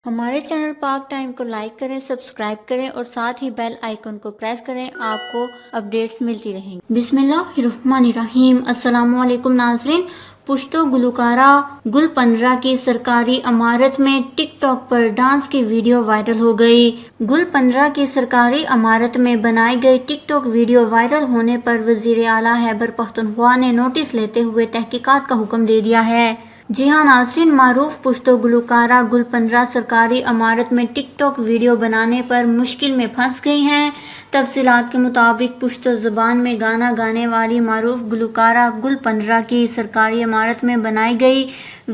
ہمارے چینل پاک ٹائم کو لائک کریں، سبسکرائب کریں اور ساتھ ہی بیل آئیکن کو پریس کریں، آپ کو اپڈیٹس ملتی رہیں گی۔ بسم اللہ الرحمن الرحیم۔ السلام علیکم ناظرین۔ پشتو گلوکارہ گل 15 کی سرکاری عمارت میں ٹک ٹاک پر ڈانس کی ویڈیو وائرل ہو گئی۔ گل 15 کی سرکاری عمارت میں بنائی گئی ٹک ٹاک ویڈیو وائرل ہونے پر وزیر اعلیٰ خیبر پختونخوا نے نوٹس لیتے ہوئے تحقیقات کا حکم دے دیا ہے۔ جی ہاں ناظرین، معروف پشتو گلوکارہ گل 15 سرکاری عمارت میں ٹک ٹاک ویڈیو بنانے پر مشکل میں پھنس گئی ہیں۔ تفصیلات کے مطابق پشتو زبان میں گانا گانے والی معروف گلوکارہ گل 15 کی سرکاری عمارت میں بنائی گئی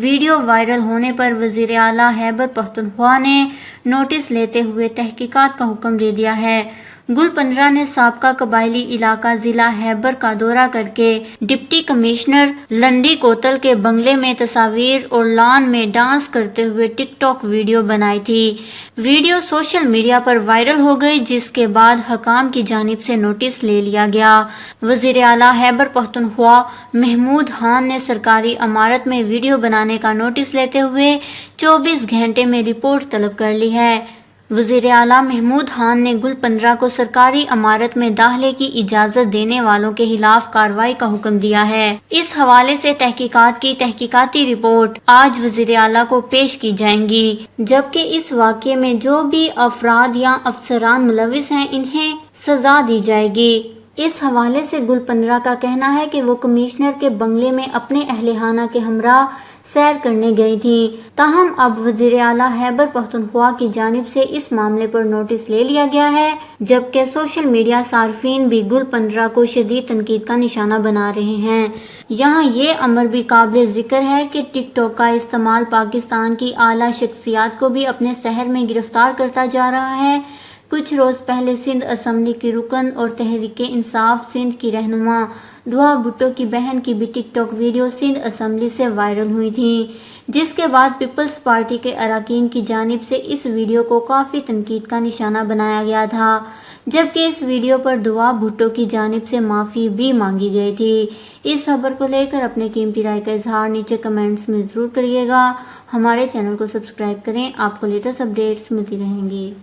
ویڈیو وائرل ہونے پر وزیر اعلیٰ خیبر پختونخوا نے نوٹس لیتے ہوئے تحقیقات کا حکم دے دیا ہے۔ گل 15 نے سابقہ قبائلی علاقہ ضلع خیبر کا دورہ کر کے ڈپٹی کمشنر لنڈی کوتل کے بنگلے میں تصاویر اور لان میں ڈانس کرتے ہوئے ٹک ٹاک ویڈیو بنائی تھی۔ ویڈیو سوشل میڈیا پر وائرل ہو گئی، جس کے بعد حکام کی جانب سے نوٹس لے لیا گیا۔ وزیر اعلیٰ خیبر پختونخوا محمود خان نے سرکاری عمارت میں ویڈیو بنانے کا نوٹس لیتے ہوئے 24 گھنٹے میں رپورٹ طلب کر لی ہے۔ وزیر اعلیٰ محمود خان نے گل 15 کو سرکاری عمارت میں داخلے کی اجازت دینے والوں کے خلاف کارروائی کا حکم دیا ہے۔ اس حوالے سے تحقیقات کی تحقیقاتی رپورٹ آج وزیر اعلیٰ کو پیش کی جائیں گی، جبکہ اس واقعے میں جو بھی افراد یا افسران ملوث ہیں انہیں سزا دی جائے گی۔ اس حوالے سے گل 15 کا کہنا ہے کہ وہ کمشنر کے بنگلے میں اپنے اہل خانہ کے ہمراہ سیر کرنے گئی تھیں، تاہم اب وزیر اعلیٰ خیبر پختونخوا کی جانب سے اس معاملے پر نوٹس لے لیا گیا ہے، جبکہ سوشل میڈیا صارفین بھی گل 15 کو شدید تنقید کا نشانہ بنا رہے ہیں۔ یہاں یہ امر بھی قابل ذکر ہے کہ ٹک ٹاک کا استعمال پاکستان کی اعلیٰ شخصیات کو بھی اپنے شہر میں گرفتار کرتا جا رہا ہے۔ کچھ روز پہلے سندھ اسمبلی کی رکن اور تحریک انصاف سندھ کی رہنما دعا بھٹو کی بہن کی بھی ٹک ٹاک ویڈیو سندھ اسمبلی سے وائرل ہوئی تھی، جس کے بعد پیپلز پارٹی کے اراکین کی جانب سے اس ویڈیو کو کافی تنقید کا نشانہ بنایا گیا تھا، جبکہ اس ویڈیو پر دعا بھٹو کی جانب سے معافی بھی مانگی گئی تھی۔ اس خبر کو لے کر اپنے قیمتی رائے کا اظہار نیچے کمنٹس میں ضرور کریے گا۔ ہمارے چینل کو سبسکرائب کریں، آپ کو لیٹسٹ اپڈیٹس ملتی رہیں گی۔